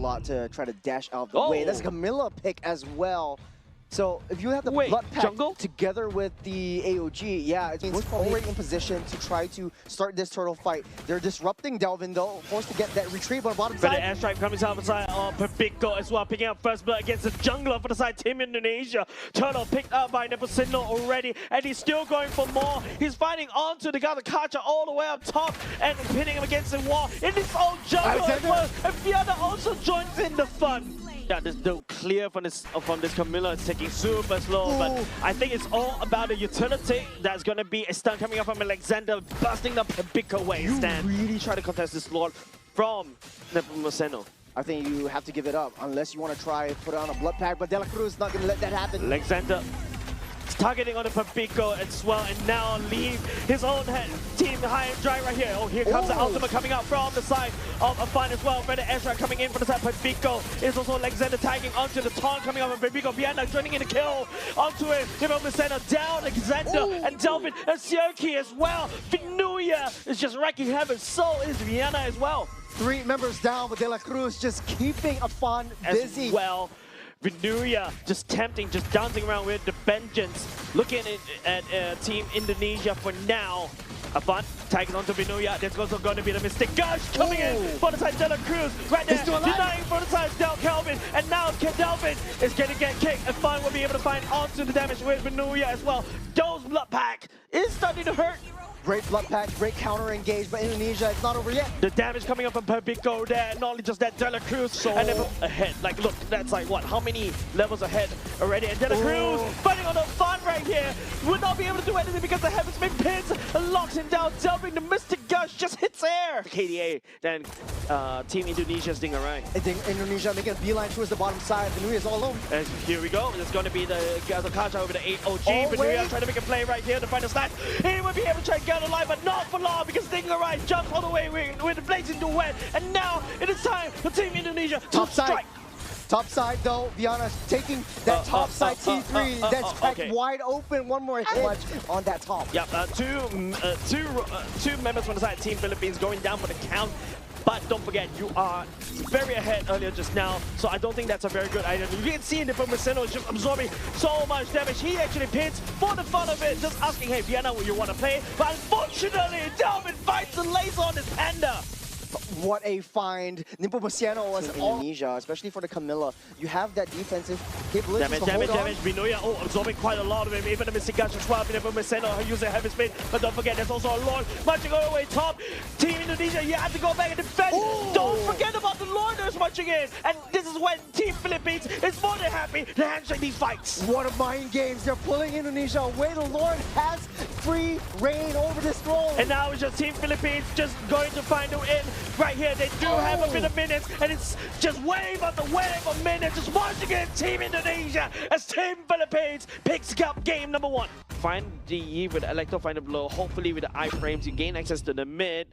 lot to try to dash out of the way. That's a Camilla pick as well. So if you have the blood pack jungle together with the AOG, yeah, it means already in position to try to start this turtle fight. They're disrupting Delvin though, forced to get that retreat on the bottom side. But the airstrike coming out of the side of Pabiko as well, picking up first blood against the jungler for the side Team Indonesia. Turtle picked up by Nepasino already, and he's still going for more. He's fighting onto the Kacha all the way up top and pinning him against the wall in his own jungle as well. And Fiona also joins in the fun. Yeah, the clear from this Camilla is taking super slow, but I think it's all about the utility. That's going to be a stun coming up from Alexander, busting up a big away stand. You really try to contest this Lord from Nepomuceno. I think you have to give it up unless you want to try put on a blood pack, but De La Cruz is not going to let that happen. Alexander targeting on the Pabiko as well, and now leave his own team high and dry right here. Oh, here comes the ultimate coming out from the side of Afan as well. Red Ezra coming in from the side. Pabiko is also Alexander tagging onto the taunt coming out from Pabiko. Vienna joining in the kill onto it. Center down Alexander and Delvin and Sioki as well. Vinuya is just wrecking heaven. So is Vienna as well. 3 members down, but De La Cruz just keeping Afan busy. As well. Vinuya just tempting, just dancing around with the vengeance. Looking at Team Indonesia for now. Afan tagging onto Vinuya. There's also going to be the Mystic Gush coming in for the side De La Cruz. Right there, denying for the side Del Kelvin. And now Delvin is going to get kicked. Afan will be able to find onto the damage with Vinuya as well. Those blood pack is starting to hurt. Great blood pack, great counter engage, but Indonesia, it's not over yet. The damage coming up from Pabiko there, not only just that, De La Cruz, and then ahead. Like, look, that's like what? How many levels ahead already? And De La Cruz fighting on the Fun right here. Would not be able to do anything because the Heaven's Been pins locks him down. Delving the Mystic Gush just hits air. KDA, then Team Indonesia's doing alright. I think Indonesia making a beeline towards the bottom side. Vinuya's all alone. And here we go. There's going to be the Kacha over the 8OG. Vinuya trying to make a play right here to find a snatch. He would be able to try and get alive, but not for long because Stingerai jumps all the way with the blades into wet. And now it is time for Team Indonesia to strike. Top side though, Viana's taking that top side T3 that's cracked wide open. One more hit on that top. Yep, two members from the side Team Philippines going down for the count. But don't forget, you are very ahead earlier just now, so I don't think that's a very good item. You can see Nepomuceno is just absorbing so much damage. He actually pins for the fun of it, just asking, hey, Vienna, will you want to play? But unfortunately, Delvin fights the laser on his panda. What a find. Nepomuceno was Indonesia, especially for the Camilla. You have that defensive capability. Damage. Vinuya, absorbing quite a lot of him. Even the Mystic Gush as well. Nepomuceno using heavy spin. But don't forget, there's also a Lord marching all the way top. Team Indonesia, you have to go back and defend. Don't forget about the Lorders marching in. And this is when Team Philippines is more than happy to handshake these fights. What a mind games. They're pulling Indonesia away. The Lord has free reign over this throne. And now it's just Team Philippines just going to find a win. Right here, they do have a bit of minutes, and it's just wave after wave of minutes. Just once again, Team Indonesia as Team Philippines picks up game number 1. Find the with Electro, find the blow. Hopefully, with the iframes, you gain access to the mid.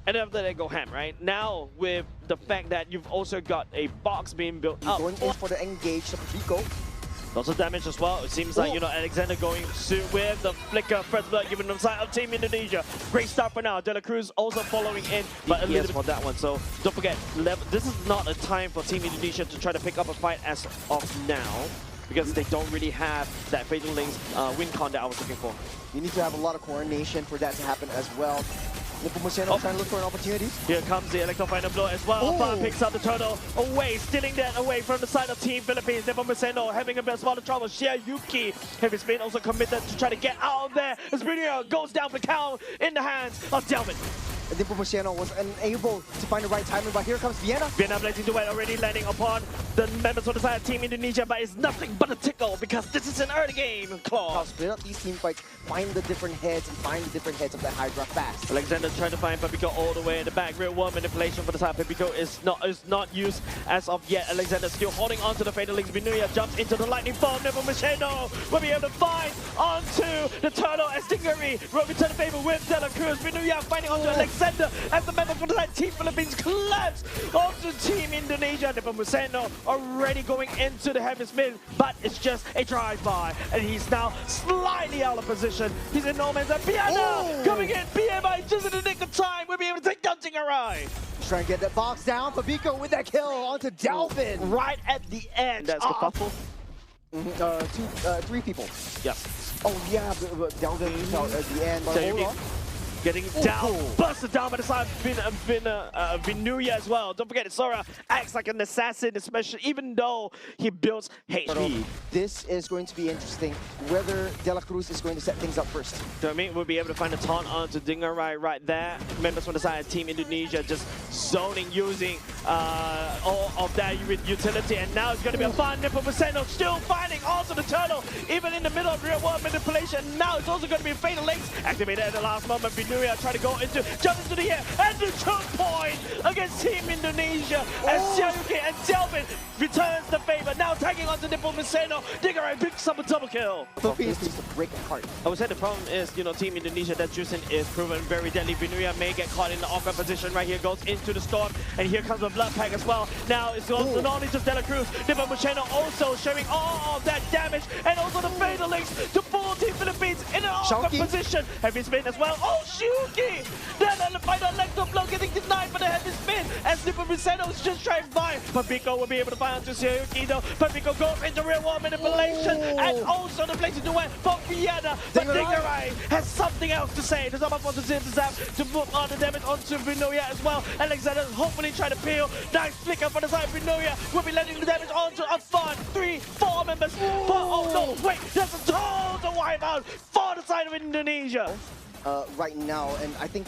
And after that, go ham, right? Now, with the fact that you've also got a box being built up. Going in for the engage, Pabiko. Lots of damage as well. It seems like, you know, Alexander going with the flicker. First blood given on the side of Team Indonesia. Great start for now. De La Cruz also following in, but a little bit for that one. So don't forget, this is not a time for Team Indonesia to try to pick up a fight as of now, because they don't really have that Fatal Links win con that I was looking for. You need to have a lot of coordination for that to happen as well. Nepomuceno trying to look for an opportunity. Here comes the Electro Final Blow as well. Afan picks up the turtle away, stealing that away from the side of Team Philippines. Nepomuceno having a bit of spot of trouble. Shia Yuki, Heavy Spin also committed to try to get out of there. As Bruno goes down for the count in the hands of Delvin. Nepomuceno was unable to find the right timing, but here comes Vienna. Vienna blazing to wet, already landing upon the members of the side of Team Indonesia, but it's nothing but a tickle because this is an early game. Claw. Split up these team fights, find the different heads, and find the different heads of the Hydra fast. Alexander trying to find Pabiko all the way in the back. Real world manipulation for the side. Pabiko is not used as of yet. Alexander still holding on to the Fatal Links. Vinuya jumps into the lightning bomb. Nepomuceno will be able to find onto the turtle as Stingerai will return the favor with De La Cruz. Vinuya fighting onto Alexander. Sender as the member for the side Team Philippines collapse onto Team Indonesia. Nepomuceno already going into the heavy spin, but it's just a drive-by, and he's now slightly out of position. He's in no man's land. Viana coming in, PMI just in the nick of time. We'll be able to take down Tinggarai. Trying to get that box down. Fabiko with that kill onto Delvin. Right at the end. That's the couple. Three people. Yes. Oh yeah, Delvin fell at the end. But hold on. Getting down, busted down by the side of Vinuya as well. Don't forget, Sora acts like an assassin, especially even though he builds HP. This is going to be interesting, whether De La Cruz is going to set things up first. Do I mean we'll be able to find a taunt onto Tinggarai right there. Members from the side of Team Indonesia just zoning, using all of that utility, and now it's going to be a fun Nepomuceno still finding onto the turtle, even in the middle of real world manipulation. Now it's also going to be Fatal Links activated at the last moment. Vinuya trying to jump into the air, and the choke point against Team Indonesia as Xiaoyuki and Delvin returns the favor. Now tagging onto Nepomuceno. Tinggarai picks up a double kill. Philippines needs to break apart. I would say the problem is, Team Indonesia, that Juicing is proven very deadly. Vinuya may get caught in the awkward position right here, goes into the storm, and here comes the blood pack as well. Now it's also not only just De La Cruz, Nepomuceno also showing all of that damage, and also the Fatal Links to pull Team Philippines in an awkward position. Heavy spin as well. Oh, Shuki! Then on the final electro blow getting denied by the heavy spin as Nepomuceno is just trying to find. Fabiko will be able to find onto Xiaoyuki though. Fabiko goes into real world manipulation, and also the blazing duet for Viana. But Tinggarai has something else to say. There's almost to zip the zap to put on the damage onto Vinuya as well. Alexander hopefully trying to peel. Nice flicker for the side of Vinuya. Will be letting the damage onto a fun 3-4 members. But oh no, wait, there's a total wipeout for the side of Indonesia. Right now, and I think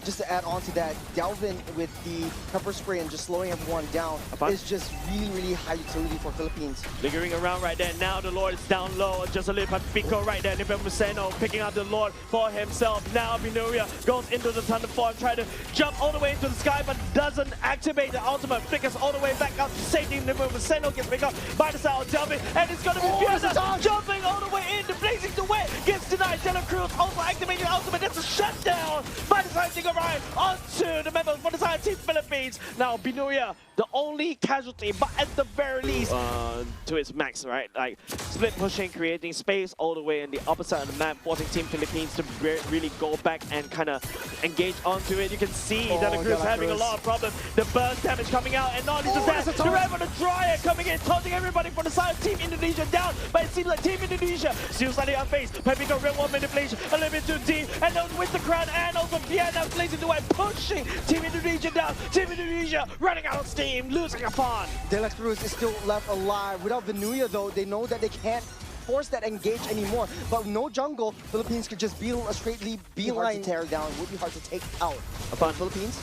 just to add on to that, Delvin with the pepper spray and just slowing everyone down is just really high utility for Philippines. Lingering around right there. Now the Lord is down low, just a little Pico right there. Nepomuceno picking up the Lord for himself. Now Vinuya goes into the Thunderform, trying to jump all the way into the sky, but doesn't activate the ultimate. Flickers all the way back out to safety. Nepomuceno gets picked up by the side of Delvin, and it's going to be Fiona jumping all the way in. The blazing duet gets denied. De La Cruz also activating the ultimate. That's a shutdown by the side of Tinggarai onto the members for the side of Team Philippines. Now Vinuya, the only casualty, but at the very least to its max, right? Like split pushing, creating space all the way in the upper side of the map, forcing Team Philippines to really go back and kind of engage onto it. You can see De La Cruz having a lot of problems. The burst damage coming out, and not only just that, the Rev on the Dryer coming in, taunting everybody from the side of Team Indonesia down. But it seems like Team Indonesia still slightly outfaced. Pepiko real world manipulation, a little bit too deep, and then with the crowd, and also Viana blazing the way, pushing Team Indonesia down. Team Indonesia running out of steam, losing a pawn. De La Cruz is still left alive. Without Vinuya though, they know that they can't force that engage anymore. But no jungle, Philippines could just be a straight beeline tear down. Would be hard to take out. Upon Philippines.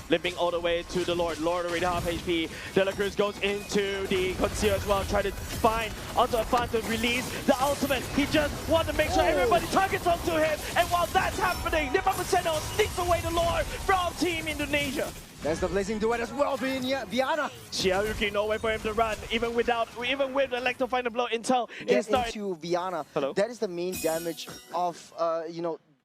Limping all the way to the Lord. Lord already half HP. De La Cruz goes into the Conceal as well, trying to find onto a fan to release the ultimate. He just wants to make sure everybody targets onto him. And while that's happening, Nepomuceno sneaks away the Lord from Team Indonesia. There's the blazing duet as well, Viana. Xiaoyuki, no way for him to run, even with the Electro Final Blow intel. Get into Viana. Hello? That is the main damage of,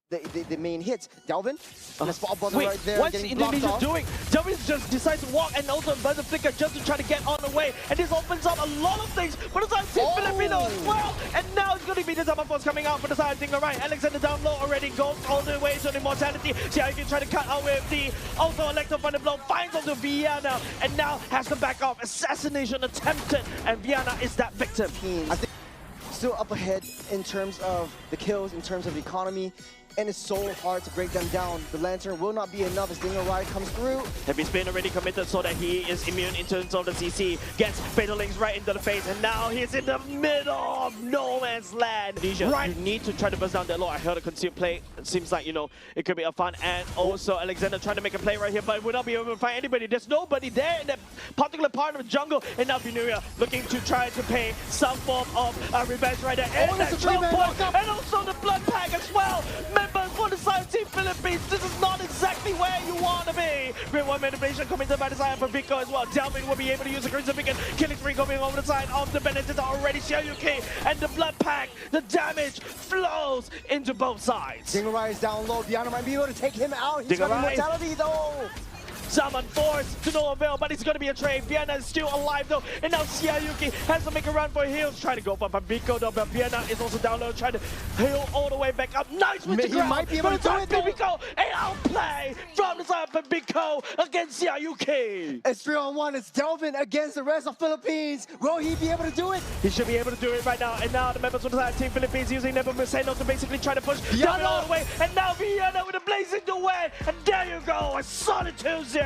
the main hits. Delvin, and a spot bottle right there. What's Indonesia doing? Delvin just decides to walk and also burn the flicker just to try to get on the way. And this opens up a lot of things for the side of Team Filipino as well. And now it's going to be the Zama Force coming out for the side of Tinggarai. Alexander down low already goes all the way to the Immortality. Xiaoyuki trying to cut out with the also Electro Thunder Blow, finds onto Viana, and now has to back off. Assassination attempted, and Viana is that victim. I think still up ahead in terms of the kills, in terms of the economy. And it's so hard to break them down. The Lantern will not be enough as Tinggarai comes through. Heavy spin already committed so that he is immune in terms of the CC. Gets Fatal Links right into the face, and now he's in the middle of no man's land. Right. You need to try to burst down that low. I heard a concealed play. It seems like, it could be a fun. And also Alexander trying to make a play right here, but will not be able to find anybody. There's nobody there in that particular part of the jungle. And now Vinuya looking to try to pay some form of revenge right there. And that choke point, and also the blood pack as well. members for the side of Team Philippines. This is not exactly where you want to be. Great one manipulation committed by the side of Pico as well. Delvin will be able to use the Crimson Beacon. Killing spree coming over the side of the Benedetta already. Xiaoyuki and the Blood Pack. The damage flows into both sides. Dingerai is down low. Diana might be able to take him out. He's got immortality though. Summon force to no avail, but it's going to be a trade. Vienna is still alive though, and now Xiaoyuki has to make a run for heals. Trying to go for Pambico though, but Vienna is also down low, trying to heal all the way back up. Nice with the ground. He might be able to do it though. Pambico, an outplay from the side of Pambico against Xiaoyuki. It's 3-on-1. It's Delvin against the rest of Philippines. Will he be able to do it? He should be able to do it right now. And now the members of the side of Team Philippines using Nepomuceno to basically try to push Delvin all the way. And now Vienna with a blazing the way. And there you go, a solid 2-0.